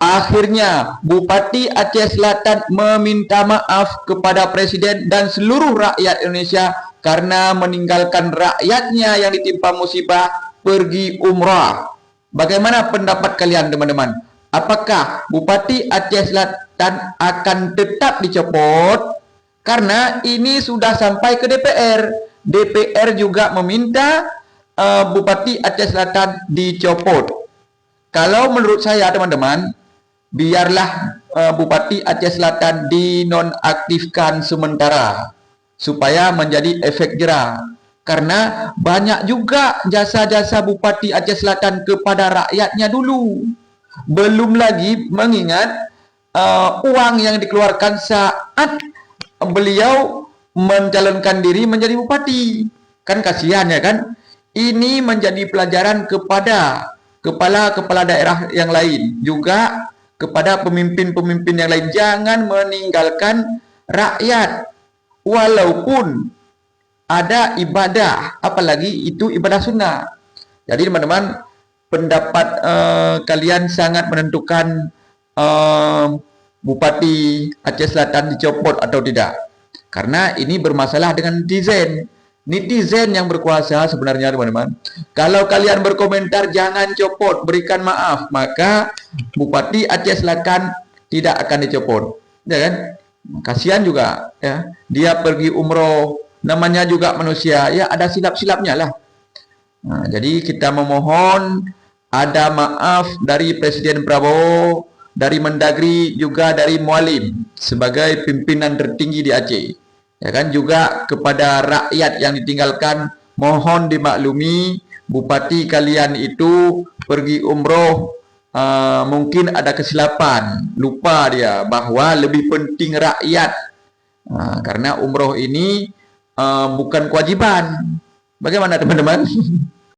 Akhirnya, Bupati Aceh Selatan meminta maaf kepada Presiden dan seluruh rakyat Indonesia karena meninggalkan rakyatnya yang ditimpa musibah pergi umrah. Bagaimana pendapat kalian, teman-teman? Apakah Bupati Aceh Selatan akan tetap dicopot? Karena ini sudah sampai ke DPR. DPR juga meminta Bupati Aceh Selatan dicopot. Kalau menurut saya, teman-teman, biarlah Bupati Aceh Selatan dinonaktifkan sementara supaya menjadi efek jera, karena banyak juga jasa-jasa Bupati Aceh Selatan kepada rakyatnya dulu. Belum lagi mengingat uang yang dikeluarkan saat beliau mencalonkan diri menjadi bupati. Kan kasihan ya kan? Ini menjadi pelajaran kepada kepala-kepala daerah yang lain, juga kepada pemimpin-pemimpin yang lain. Jangan meninggalkan rakyat walaupun ada ibadah, apalagi itu ibadah sunnah. Jadi teman-teman, pendapat kalian sangat menentukan Bupati Aceh Selatan dicopot atau tidak. Karena ini bermasalah dengan netizen. Netizen yang berkuasa sebenarnya, teman-teman. Kalau kalian berkomentar jangan copot, berikan maaf, maka Bupati Aceh Selatan tidak akan dicopot, ya kan? Kasihan juga, ya. Dia pergi umroh, namanya juga manusia, ya ada silap-silapnya lah. Nah, jadi kita memohon ada maaf dari Presiden Prabowo, dari Mendagri, juga dari Mualim sebagai pimpinan tertinggi di Aceh. Ya kan, juga kepada rakyat yang ditinggalkan, mohon dimaklumi, bupati kalian itu pergi umroh, mungkin ada kesilapan, lupa dia bahwa lebih penting rakyat, karena umroh ini bukan kewajiban. Bagaimana, teman-teman?